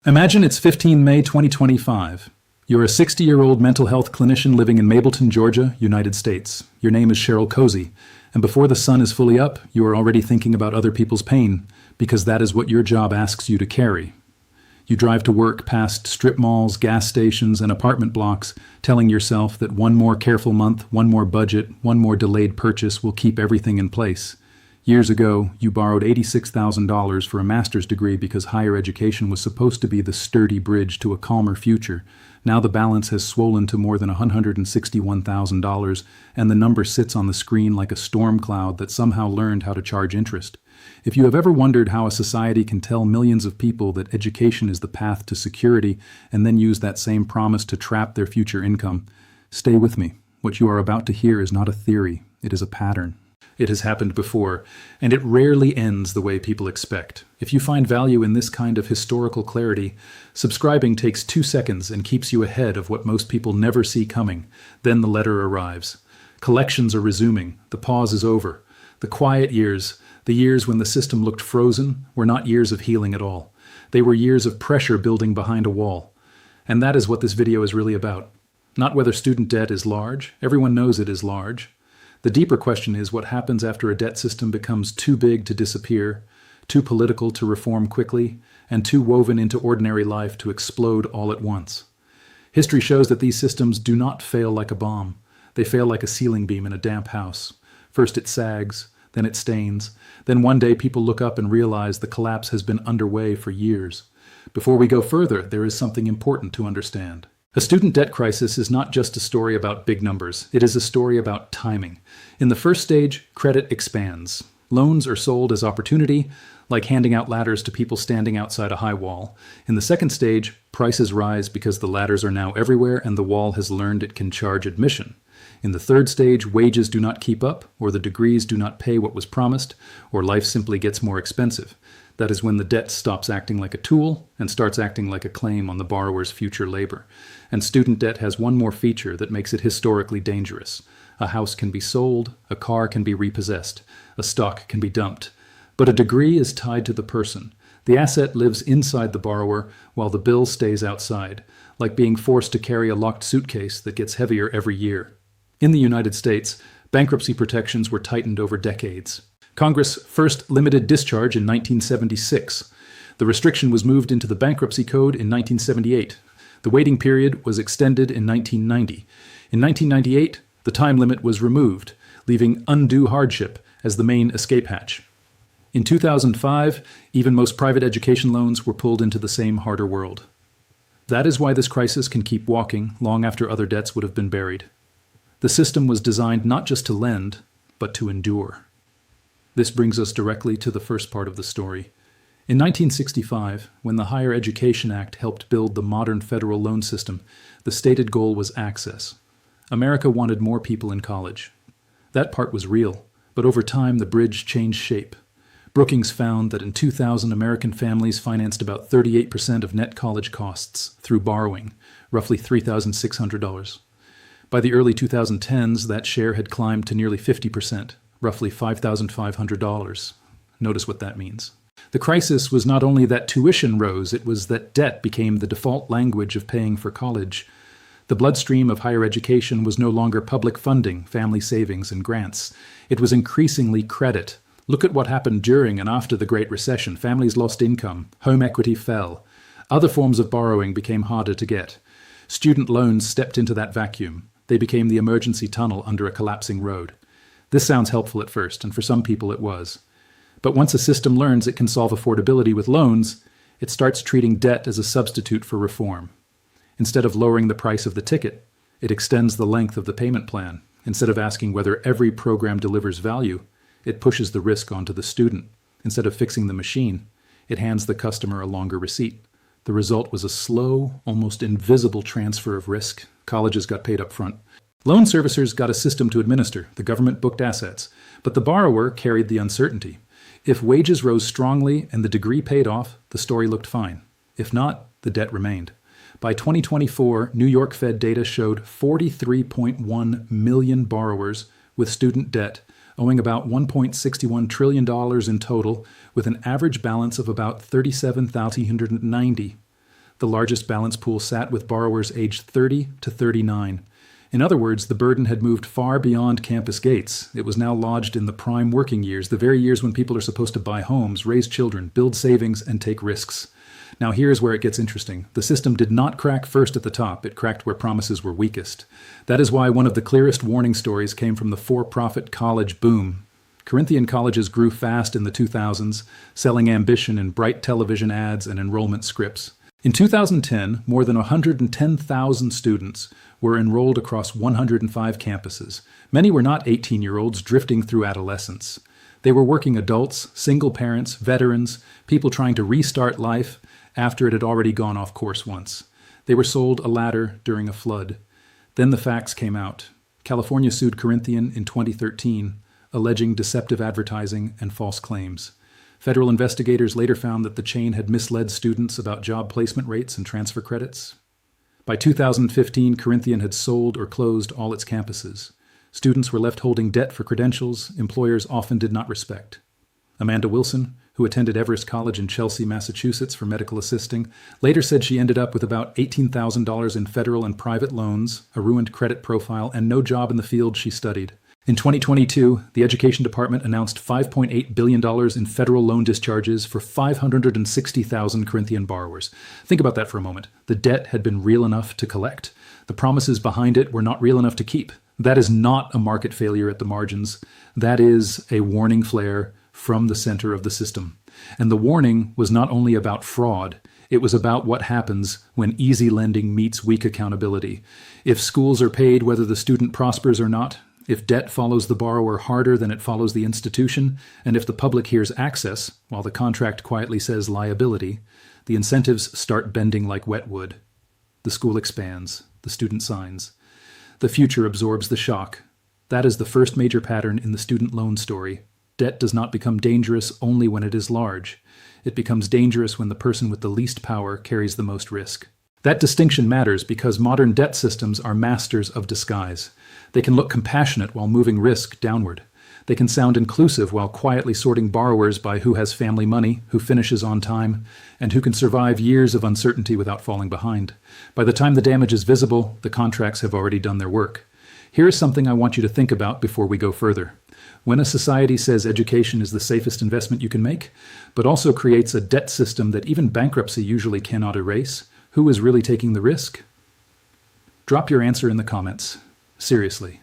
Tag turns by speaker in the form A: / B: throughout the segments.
A: Imagine it's 15 May 2025. You're a 60-year-old mental health clinician living in Mableton, Georgia, United States. Your name is Cheryl Cozy, and before the sun is fully up, you are already thinking about other people's pain, because that is what your job asks you to carry. You drive to work past strip malls, gas stations, and apartment blocks, telling yourself that one more careful month, one more budget, one more delayed purchase will keep everything in place. Years ago, you borrowed $86,000 for a master's degree because higher education was supposed to be the sturdy bridge to a calmer future. Now the balance has swollen to more than $161,000, and the number sits on the screen like a storm cloud that somehow learned how to charge interest. If you have ever wondered how a society can tell millions of people that education is the path to security and then use that same promise to trap their future income, stay with me. What you are about to hear is not a theory, it is a pattern. It has happened before, and it rarely ends the way people expect. If you find value in this kind of historical clarity, subscribing takes 2 seconds and keeps you ahead of what most people never see coming. Then the letter arrives. Collections are resuming. The pause is over. The quiet years, the years when the system looked frozen, were not years of healing at all. They were years of pressure building behind a wall. And that is what this video is really about. Not whether student debt is large. Everyone knows it is large. The deeper question is what happens after a debt system becomes too big to disappear, too political to reform quickly, and too woven into ordinary life to explode all at once. History shows that these systems do not fail like a bomb. They fail like a ceiling beam in a damp house. First it sags, then it stains, then one day people look up and realize the collapse has been underway for years. Before we go further, there is something important to understand. A student debt crisis is not just a story about big numbers. It is a story about timing. In the first stage, credit expands. Loans are sold as opportunity, like handing out ladders to people standing outside a high wall. In the second stage, prices rise because the ladders are now everywhere and the wall has learned it can charge admission. In the third stage, wages do not keep up, or the degrees do not pay what was promised, or life simply gets more expensive. That is when the debt stops acting like a tool and starts acting like a claim on the borrower's future labor. And student debt has one more feature that makes it historically dangerous. A house can be sold, a car can be repossessed, a stock can be dumped. But a degree is tied to the person. The asset lives inside the borrower while the bill stays outside, like being forced to carry a locked suitcase that gets heavier every year. In the United States, bankruptcy protections were tightened over decades. Congress first limited discharge in 1976. The restriction was moved into the Bankruptcy Code in 1978. The waiting period was extended in 1990. In 1998, the time limit was removed, leaving undue hardship as the main escape hatch. In 2005, even most private education loans were pulled into the same harder world. That is why this crisis can keep walking long after other debts would have been buried. The system was designed not just to lend, but to endure. This brings us directly to the first part of the story. In 1965, when the Higher Education Act helped build the modern federal loan system, the stated goal was access. America wanted more people in college. That part was real, but over time the bridge changed shape. Brookings found that in 2000, American families financed about 38% of net college costs through borrowing, roughly $3,600. By the early 2010s, that share had climbed to nearly 50%. Roughly $5,500. Notice what that means. The crisis was not only that tuition rose, it was that debt became the default language of paying for college. The bloodstream of higher education was no longer public funding, family savings, and grants. It was increasingly credit. Look at what happened during and after the Great Recession. Families lost income. Home equity fell. Other forms of borrowing became harder to get. Student loans stepped into that vacuum. They became the emergency tunnel under a collapsing road. This sounds helpful at first, and for some people it was. But once a system learns it can solve affordability with loans, it starts treating debt as a substitute for reform. Instead of lowering the price of the ticket, it extends the length of the payment plan. Instead of asking whether every program delivers value, it pushes the risk onto the student. Instead of fixing the machine, it hands the customer a longer receipt. The result was a slow, almost invisible transfer of risk. Colleges got paid up front. Loan servicers got a system to administer. The government booked assets. But the borrower carried the uncertainty. If wages rose strongly and the degree paid off, the story looked fine. If not, the debt remained. By 2024, New York Fed data showed 43.1 million borrowers with student debt, owing about $1.61 trillion in total, with an average balance of about $37,390. The largest balance pool sat with borrowers aged 30 to 39. In other words, the burden had moved far beyond campus gates. It was now lodged in the prime working years, the very years when people are supposed to buy homes, raise children, build savings, and take risks. Now here's where it gets interesting. The system did not crack first at the top. It cracked where promises were weakest. That is why one of the clearest warning stories came from the for-profit college boom. Corinthian colleges grew fast in the 2000s, selling ambition in bright television ads and enrollment scripts. In 2010, more than 110,000 students were enrolled across 105 campuses. Many were not 18-year-olds drifting through adolescence. They were working adults, single parents, veterans, people trying to restart life after it had already gone off course once. They were sold a ladder during a flood. Then the facts came out. California sued Corinthian in 2013, alleging deceptive advertising and false claims. Federal investigators later found that the chain had misled students about job placement rates and transfer credits. By 2015, Corinthian had sold or closed all its campuses. Students were left holding debt for credentials employers often did not respect. Amanda Wilson, who attended Everest College in Chelsea, Massachusetts for medical assisting, later said she ended up with about $18,000 in federal and private loans, a ruined credit profile, and no job in the field she studied. In 2022, the Education Department announced $5.8 billion in federal loan discharges for 560,000 Corinthian borrowers. Think about that for a moment. The debt had been real enough to collect. The promises behind it were not real enough to keep. That is not a market failure at the margins. That is a warning flare from the center of the system. And the warning was not only about fraud, it was about what happens when easy lending meets weak accountability. If schools are paid whether the student prospers or not, if debt follows the borrower harder than it follows the institution, and if the public hears access, while the contract quietly says liability, the incentives start bending like wetwood. The school expands. The student signs. The future absorbs the shock. That is the first major pattern in the student loan story. Debt does not become dangerous only when it is large. It becomes dangerous when the person with the least power carries the most risk. That distinction matters because modern debt systems are masters of disguise. They can look compassionate while moving risk downward. They can sound inclusive while quietly sorting borrowers by who has family money, who finishes on time, and who can survive years of uncertainty without falling behind. By the time the damage is visible, the contracts have already done their work. Here is something I want you to think about before we go further. When a society says education is the safest investment you can make, but also creates a debt system that even bankruptcy usually cannot erase, who is really taking the risk? Drop your answer in the comments. Seriously.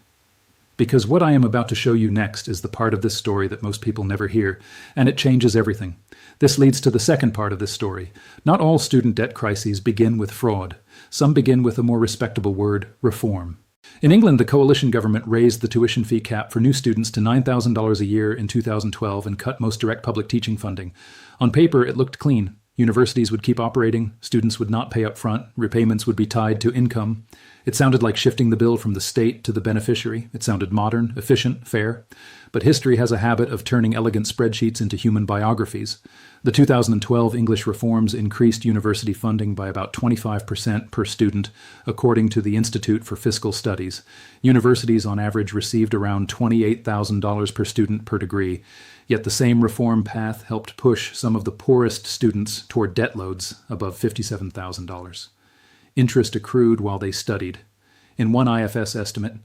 A: Because what I am about to show you next is the part of this story that most people never hear, and it changes everything. This leads to the second part of this story. Not all student debt crises begin with fraud. Some begin with a more respectable word, reform. In England, the coalition government raised the tuition fee cap for new students to $9,000 a year in 2012 and cut most direct public teaching funding. On paper, it looked clean. Universities would keep operating, students would not pay up front, repayments would be tied to income. It sounded like shifting the bill from the state to the beneficiary. It sounded modern, efficient, fair. But history has a habit of turning elegant spreadsheets into human biographies. The 2012 English reforms increased university funding by about 25% per student, according to the Institute for Fiscal Studies. Universities on average received around $28,000 per student per degree. Yet the same reform path helped push some of the poorest students toward debt loads above $57,000. Interest accrued while they studied. In one IFS estimate,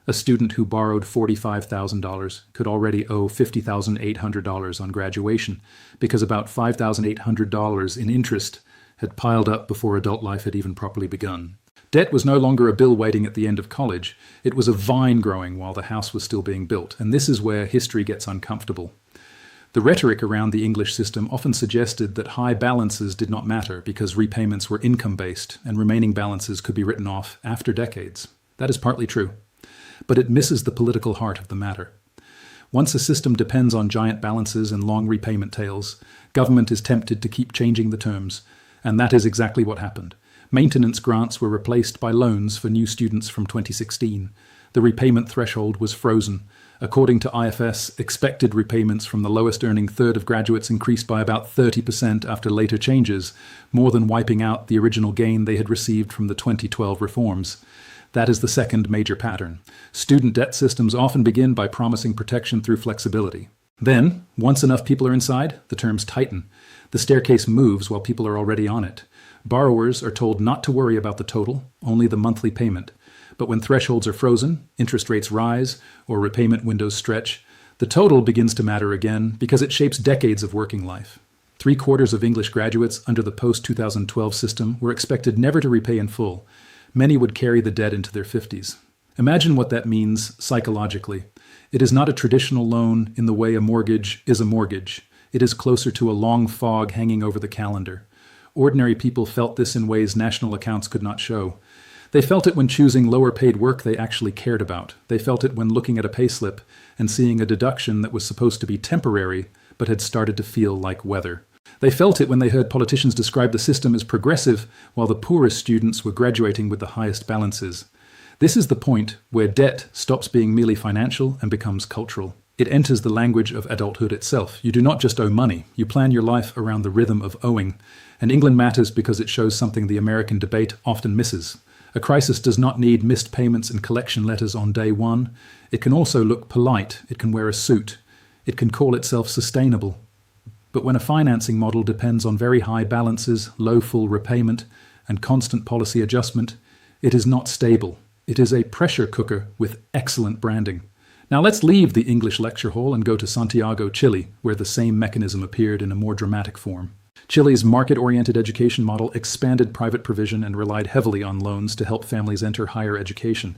A: a student who borrowed $45,000 could already owe $50,800 on graduation because about $5,800 in interest had piled up before adult life had even properly begun. Debt was no longer a bill waiting at the end of college. It was a vine growing while the house was still being built, and this is where history gets uncomfortable. The rhetoric around the English system often suggested that high balances did not matter because repayments were income-based and remaining balances could be written off after decades. That is partly true, but it misses the political heart of the matter. Once a system depends on giant balances and long repayment tails, government is tempted to keep changing the terms, and that is exactly what happened. Maintenance grants were replaced by loans for new students from 2016. The repayment threshold was frozen. According to IFS, expected repayments from the lowest earning third of graduates increased by about 30% after later changes, more than wiping out the original gain they had received from the 2012 reforms. That is the second major pattern. Student debt systems often begin by promising protection through flexibility. Then, once enough people are inside, the terms tighten. The staircase moves while people are already on it. Borrowers are told not to worry about the total, only the monthly payment. But when thresholds are frozen, interest rates rise, or repayment windows stretch, the total begins to matter again because it shapes decades of working life. 3/4 of English graduates under the post-2012 system were expected never to repay in full. Many would carry the debt into their 50s. Imagine what that means psychologically. It is not a traditional loan in the way a mortgage is a mortgage. It is closer to a long fog hanging over the calendar. Ordinary people felt this in ways national accounts could not show. They felt it when choosing lower-paid work they actually cared about. They felt it when looking at a payslip and seeing a deduction that was supposed to be temporary but had started to feel like weather. They felt it when they heard politicians describe the system as progressive while the poorest students were graduating with the highest balances. This is the point where debt stops being merely financial and becomes cultural. It enters the language of adulthood itself. You do not just owe money, you plan your life around the rhythm of owing. And England matters because it shows something the American debate often misses. A crisis does not need missed payments and collection letters on day one. It can also look polite. It can wear a suit. It can call itself sustainable. But when a financing model depends on very high balances, low full repayment, and constant policy adjustment, it is not stable. It is a pressure cooker with excellent branding. Now let's leave the English lecture hall and go to Santiago, Chile, where the same mechanism appeared in a more dramatic form. Chile's market-oriented education model expanded private provision and relied heavily on loans to help families enter higher education.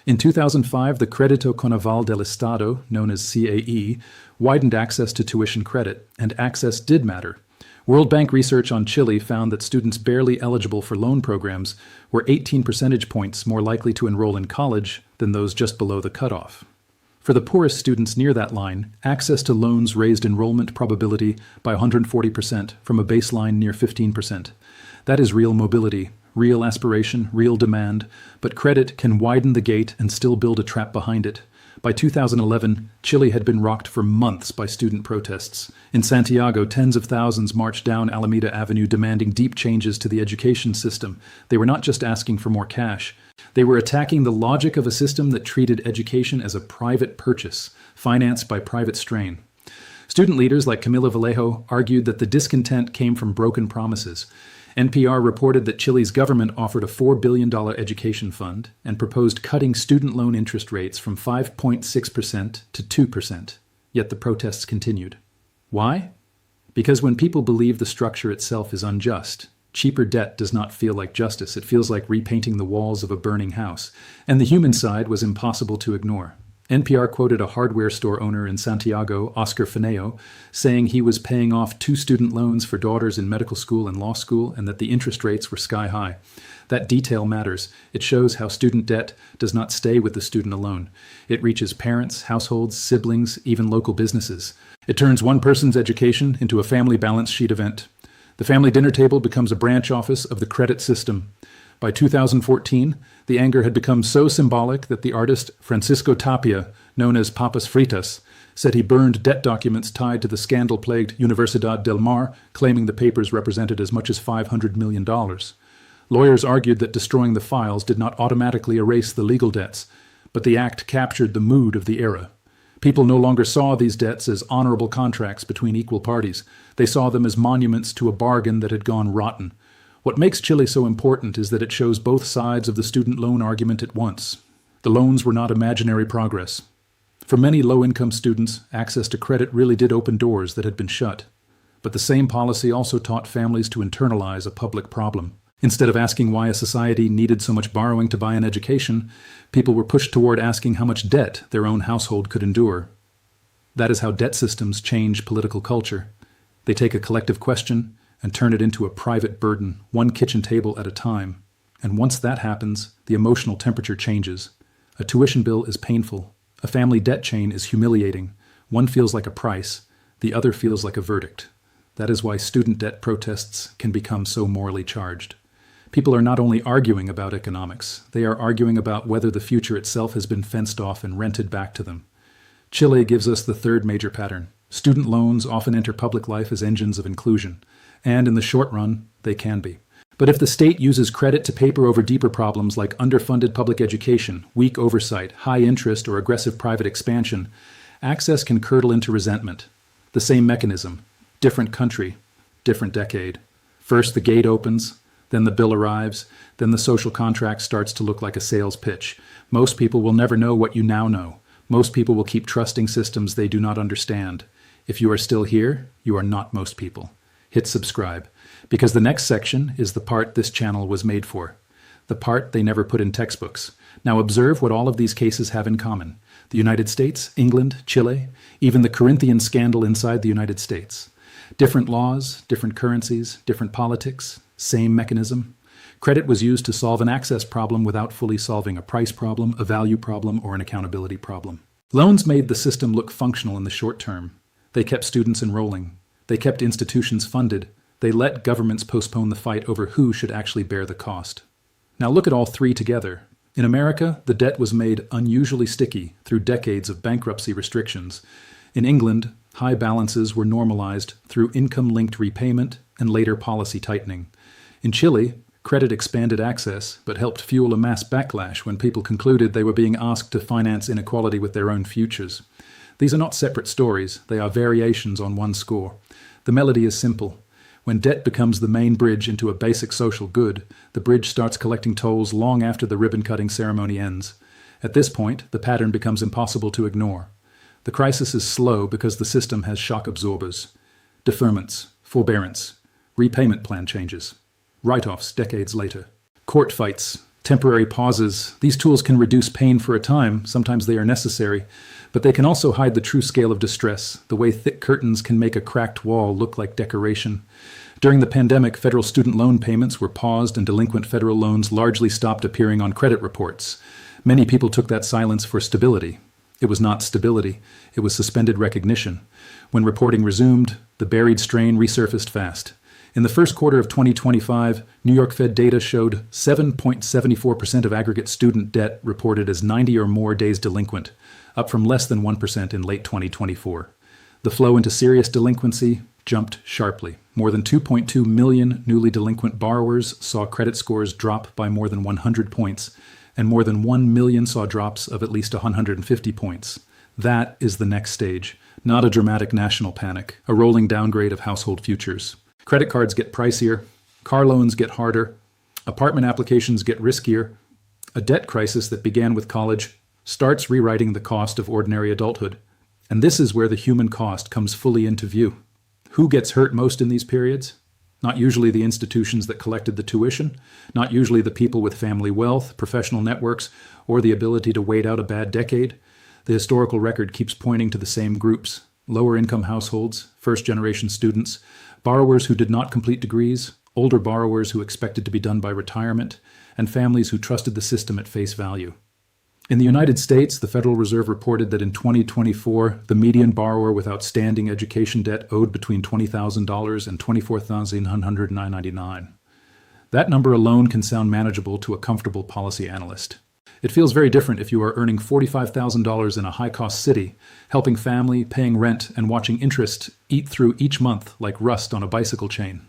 A: In 2005, the Crédito Conaval del Estado, known as CAE, widened access to tuition credit, and access did matter. World Bank research on Chile found that students barely eligible for loan programs were 18 percentage points more likely to enroll in college than those just below the cutoff. For the poorest students near that line, access to loans raised enrollment probability by 140% from a baseline near 15%. That is real mobility, real aspiration, real demand, but credit can widen the gate and still build a trap behind it. By 2011, Chile had been rocked for months by student protests. In Santiago, tens of thousands marched down Alameda Avenue demanding deep changes to the education system. They were not just asking for more cash. They were attacking the logic of a system that treated education as a private purchase, financed by private strain. Student leaders like Camilo Vallejo argued that the discontent came from broken promises. NPR reported that Chile's government offered a $4 billion education fund and proposed cutting student loan interest rates from 5.6% to 2%. Yet the protests continued. Why? Because when people believe the structure itself is unjust, cheaper debt does not feel like justice. It feels like repainting the walls of a burning house. And the human side was impossible to ignore. NPR quoted a hardware store owner in Santiago, Oscar Fineo, saying he was paying off 2 student loans for daughters in medical school and law school and that the interest rates were sky high. That detail matters. It shows how student debt does not stay with the student alone. It reaches parents, households, siblings, even local businesses. It turns one person's education into a family balance sheet event. The family dinner table becomes a branch office of the credit system. By 2014, the anger had become so symbolic that the artist Francisco Tapia, known as Papas Fritas, said he burned debt documents tied to the scandal-plagued Universidad del Mar, claiming the papers represented as much as $500 million. Lawyers argued that destroying the files did not automatically erase the legal debts, but the act captured the mood of the era. People no longer saw these debts as honorable contracts between equal parties. They saw them as monuments to a bargain that had gone rotten. What makes Chile so important is that it shows both sides of the student loan argument at once. The loans were not imaginary progress. For many low-income students, access to credit really did open doors that had been shut. But the same policy also taught families to internalize a public problem. Instead of asking why a society needed so much borrowing to buy an education, people were pushed toward asking how much debt their own household could endure. That is how debt systems change political culture. They take a collective question and turn it into a private burden, one kitchen table at a time. And once that happens, the emotional temperature changes. A tuition bill is painful. A family debt chain is humiliating. One feels like a price. The other feels like a verdict. That is why student debt protests can become so morally charged. People are not only arguing about economics, they are arguing about whether the future itself has been fenced off and rented back to them. Chile gives us the third major pattern. Student loans often enter public life as engines of inclusion, and in the short run, they can be. But if the state uses credit to paper over deeper problems like underfunded public education, weak oversight, high interest, or aggressive private expansion, access can curdle into resentment. The same mechanism, different country, different decade. First the gate opens, Then the bill arrives. Then the social contract starts to look like a sales pitch. Most people will never know what you now know. Most people will keep trusting systems they do not understand. If you are still here, you are not most people. Hit subscribe, because the next section is the part this channel was made for. The part they never put in textbooks. Now observe what all of these cases have in common. The United States, England, Chile, even the Corinthian scandal inside the United States. Different laws, different currencies, different politics, same mechanism. Credit was used to solve an access problem without fully solving a price problem, a value problem, or an accountability problem. Loans made the system look functional in the short term. They kept students enrolling. They kept institutions funded. They let governments postpone the fight over who should actually bear the cost. Now look at all three together. In America, the debt was made unusually sticky through decades of bankruptcy restrictions. In England, high balances were normalized through income-linked repayment and later policy tightening. In Chile, credit expanded access, but helped fuel a mass backlash when people concluded they were being asked to finance inequality with their own futures. These are not separate stories, they are variations on one score. The melody is simple. When debt becomes the main bridge into a basic social good, the bridge starts collecting tolls long after the ribbon-cutting ceremony ends. At this point, the pattern becomes impossible to ignore. The crisis is slow because the system has shock absorbers. Deferments, forbearance, repayment plan changes, write-offs decades later. Court fights, temporary pauses. These tools can reduce pain for a time, sometimes they are necessary, but they can also hide the true scale of distress, the way thick curtains can make a cracked wall look like decoration. During the pandemic, federal student loan payments were paused and delinquent federal loans largely stopped appearing on credit reports. Many people took that silence for stability. It was not stability, it was suspended recognition. When reporting resumed, the buried strain resurfaced fast. In the first quarter of 2025, New York Fed data showed 7.74% of aggregate student debt reported as 90 or more days delinquent, up from less than 1% in late 2024. The flow into serious delinquency jumped sharply. More than 2.2 million newly delinquent borrowers saw credit scores drop by more than 100 points, and more than 1 million saw drops of at least 150 points. That is the next stage, not a dramatic national panic, a rolling downgrade of household futures. Credit cards get pricier, car loans get harder, apartment applications get riskier. A debt crisis that began with college starts rewriting the cost of ordinary adulthood. And this is where the human cost comes fully into view. Who gets hurt most in these periods? Not usually the institutions that collected the tuition, not usually the people with family wealth, professional networks, or the ability to wait out a bad decade. The historical record keeps pointing to the same groups: lower-income households, first-generation students, borrowers who did not complete degrees, older borrowers who expected to be done by retirement, and families who trusted the system at face value. In the United States, the Federal Reserve reported that in 2024, the median borrower with outstanding education debt owed between $20,000 and $24,999. That number alone can sound manageable to a comfortable policy analyst. It feels very different if you are earning $45,000 in a high-cost city, helping family, paying rent, and watching interest eat through each month like rust on a bicycle chain.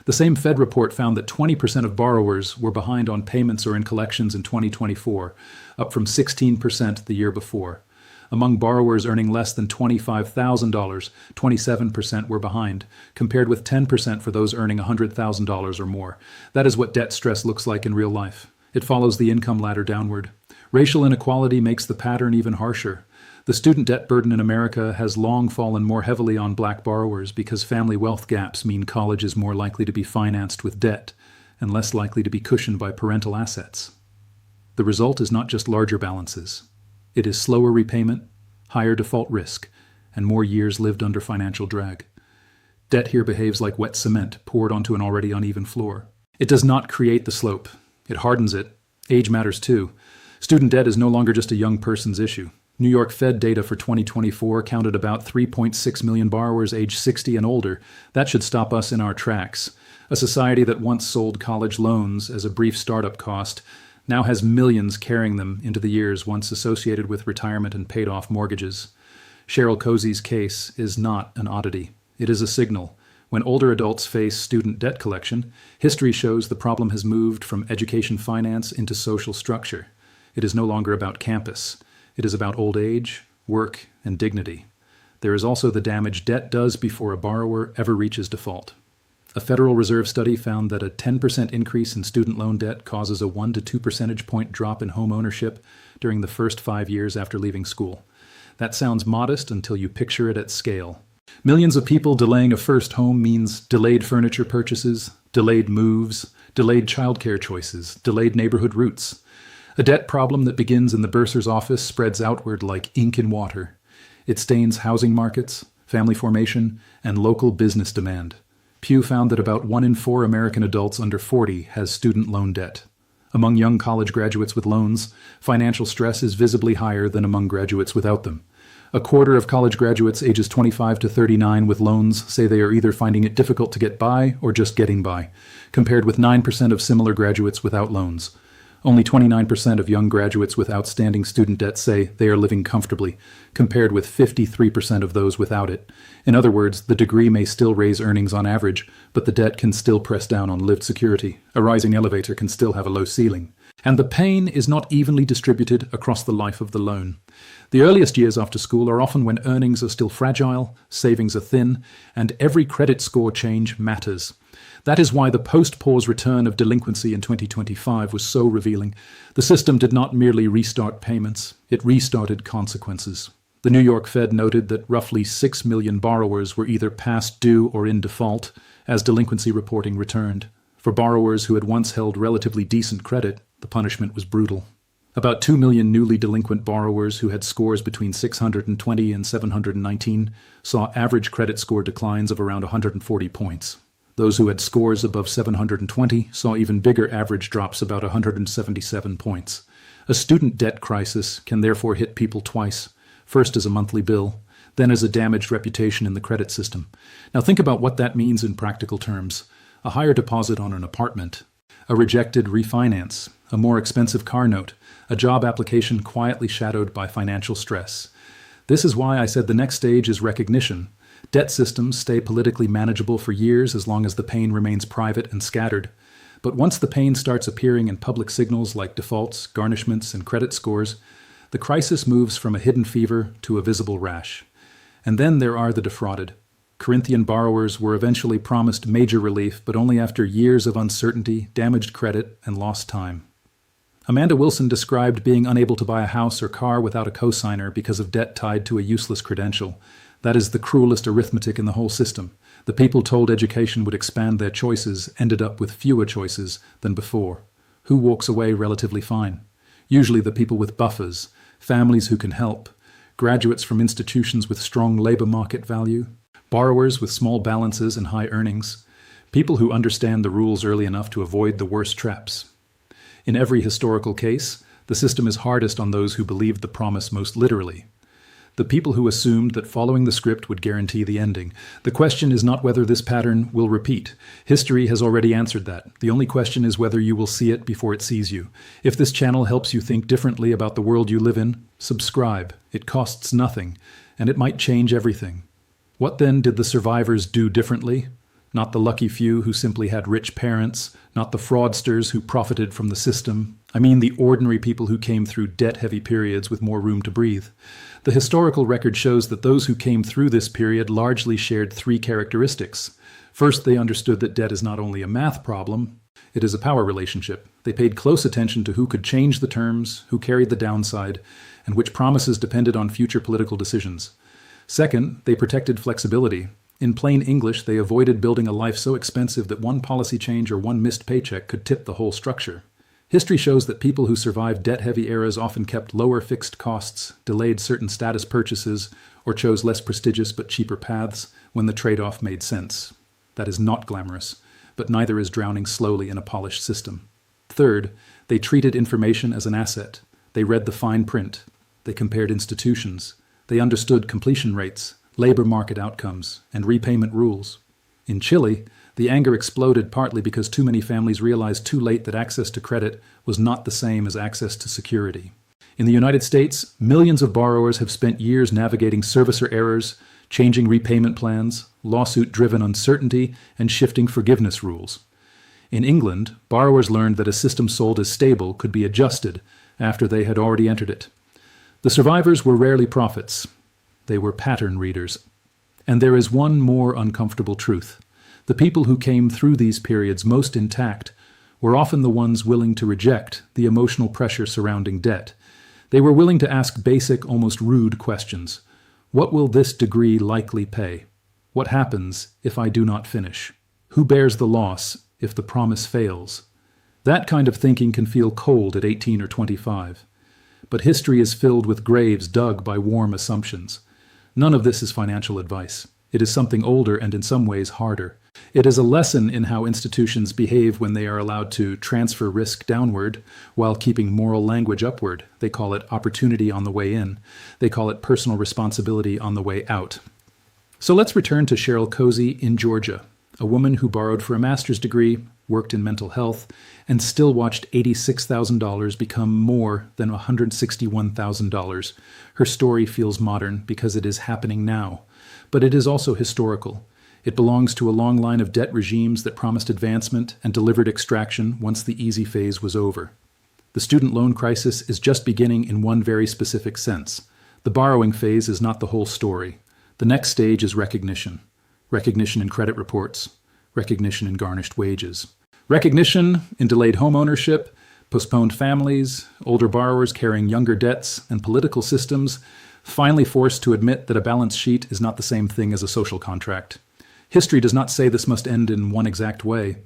A: The same Fed report found that 20% of borrowers were behind on payments or in collections in 2024, up from 16% the year before. Among borrowers earning less than $25,000, 27% were behind, compared with 10% for those earning $100,000 or more. That is what debt stress looks like in real life. It follows the income ladder downward. Racial inequality makes the pattern even harsher. The student debt burden in America has long fallen more heavily on black borrowers because family wealth gaps mean college is more likely to be financed with debt and less likely to be cushioned by parental assets. The result is not just larger balances. It is slower repayment, higher default risk, and more years lived under financial drag. Debt here behaves like wet cement poured onto an already uneven floor. It does not create the slope. It hardens it. Age matters too. Student debt is no longer just a young person's issue. New York Fed data for 2024 counted about 3.6 million borrowers aged 60 and older. That should stop us in our tracks. A society that once sold college loans as a brief startup cost now has millions carrying them into the years once associated with retirement and paid-off mortgages. Cheryl Cozy's case is not an oddity. It is a signal. When older adults face student debt collection, history shows the problem has moved from education finance into social structure. It is no longer about campus. It is about old age, work, and dignity. There is also the damage debt does before a borrower ever reaches default. A Federal Reserve study found that a 10% increase in student loan debt causes a 1 to 2 percentage point drop in home ownership during the first 5 years after leaving school. That sounds modest until you picture it at scale. Millions of people delaying a first home means delayed furniture purchases, delayed moves, delayed childcare choices, delayed neighborhood routes. A debt problem that begins in the bursar's office spreads outward like ink in water. It stains housing markets, family formation, and local business demand. Pew found that about 1 in 4 American adults under 40 has student loan debt. Among young college graduates with loans, financial stress is visibly higher than among graduates without them. A quarter of college graduates ages 25 to 39 with loans say they are either finding it difficult to get by or just getting by, compared with 9% of similar graduates without loans. Only 29% of young graduates with outstanding student debt say they are living comfortably, compared with 53% of those without it. In other words, the degree may still raise earnings on average, but the debt can still press down on lived security. A rising elevator can still have a low ceiling. And the pain is not evenly distributed across the life of the loan. The earliest years after school are often when earnings are still fragile, savings are thin, and every credit score change matters. That is why the post-pause return of delinquency in 2025 was so revealing. The system did not merely restart payments, it restarted consequences. The New York Fed noted that roughly 6 million borrowers were either past due or in default as delinquency reporting returned. For borrowers who had once held relatively decent credit, the punishment was brutal. About 2 million newly delinquent borrowers who had scores between 620 and 719 saw average credit score declines of around 140 points. Those who had scores above 720 saw even bigger average drops, about 177 points. A student debt crisis can therefore hit people twice, first as a monthly bill, then as a damaged reputation in the credit system. Now think about what that means in practical terms. A higher deposit on an apartment, a rejected refinance, a more expensive car note, a job application quietly shadowed by financial stress. This is why I said the next stage is recognition. Debt systems stay politically manageable for years as long as the pain remains private and scattered. But once the pain starts appearing in public signals like defaults, garnishments, and credit scores, the crisis moves from a hidden fever to a visible rash. And then there are the defrauded. Corinthian borrowers were eventually promised major relief, but only after years of uncertainty, damaged credit, and lost time. Amanda Wilson described being unable to buy a house or car without a cosigner because of debt tied to a useless credential. That is the cruelest arithmetic in the whole system. The people told education would expand their choices ended up with fewer choices than before. Who walks away relatively fine? Usually the people with buffers, families who can help, graduates from institutions with strong labor market value, borrowers with small balances and high earnings, people who understand the rules early enough to avoid the worst traps. In every historical case, the system is hardest on those who believed the promise most literally. The people who assumed that following the script would guarantee the ending. The question is not whether this pattern will repeat. History has already answered that. The only question is whether you will see it before it sees you. If this channel helps you think differently about the world you live in, subscribe. It costs nothing, and it might change everything. What then did the survivors do differently? Not the lucky few who simply had rich parents, not the fraudsters who profited from the system. I mean the ordinary people who came through debt-heavy periods with more room to breathe. The historical record shows that those who came through this period largely shared 3 characteristics. First, they understood that debt is not only a math problem, it is a power relationship. They paid close attention to who could change the terms, who carried the downside, and which promises depended on future political decisions. Second, they protected flexibility. In plain English, they avoided building a life so expensive that one policy change or one missed paycheck could tip the whole structure. History shows that people who survived debt-heavy eras often kept lower fixed costs, delayed certain status purchases, or chose less prestigious but cheaper paths when the trade-off made sense. That is not glamorous, but neither is drowning slowly in a polished system. Third, they treated information as an asset. They read the fine print. They compared institutions. They understood completion rates, labor market outcomes, and repayment rules. In Chile, the anger exploded partly because too many families realized too late that access to credit was not the same as access to security. In the United States, millions of borrowers have spent years navigating servicer errors, changing repayment plans, lawsuit-driven uncertainty, and shifting forgiveness rules. In England, borrowers learned that a system sold as stable could be adjusted after they had already entered it. The survivors were rarely prophets. They were pattern readers. And there is one more uncomfortable truth. The people who came through these periods most intact were often the ones willing to reject the emotional pressure surrounding debt. They were willing to ask basic, almost rude questions. What will this degree likely pay? What happens if I do not finish? Who bears the loss if the promise fails? That kind of thinking can feel cold at 18 or 25. But history is filled with graves dug by warm assumptions. None of this is financial advice. It is something older and in some ways harder. It is a lesson in how institutions behave when they are allowed to transfer risk downward while keeping moral language upward. They call it opportunity on the way in. They call it personal responsibility on the way out. So let's return to Cheryl Cozy in Georgia, a woman who borrowed for a master's degree, worked in mental health, and still watched $86,000 become more than $161,000. Her story feels modern because it is happening now, but it is also historical. It belongs to a long line of debt regimes that promised advancement and delivered extraction once the easy phase was over. The student loan crisis is just beginning in one very specific sense. The borrowing phase is not the whole story. The next stage is recognition. Recognition in credit reports. Recognition in garnished wages. Recognition in delayed home ownership, postponed families, older borrowers carrying younger debts, and political systems finally forced to admit that a balance sheet is not the same thing as a social contract. History does not say this must end in one exact way,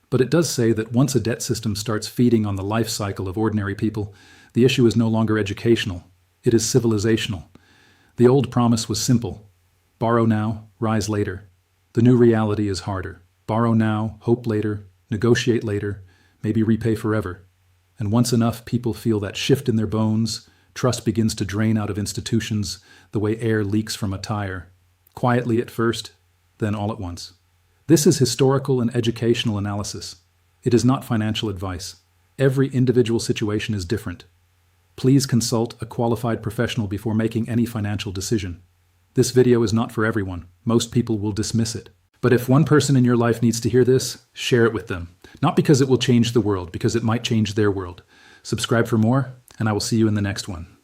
A: but it does say that once a debt system starts feeding on the life cycle of ordinary people, the issue is no longer educational. It is civilizational. The old promise was simple. Borrow now, rise later. The new reality is harder. Borrow now, hope later, negotiate later, maybe repay forever. And once enough people feel that shift in their bones, trust begins to drain out of institutions the way air leaks from a tire. Quietly at first, then all at once. This is historical and educational analysis. It is not financial advice. Every individual situation is different. Please consult a qualified professional before making any financial decision. This video is not for everyone. Most people will dismiss it. But if one person in your life needs to hear this, share it with them. Not because it will change the world, because it might change their world. Subscribe for more, and I will see you in the next one.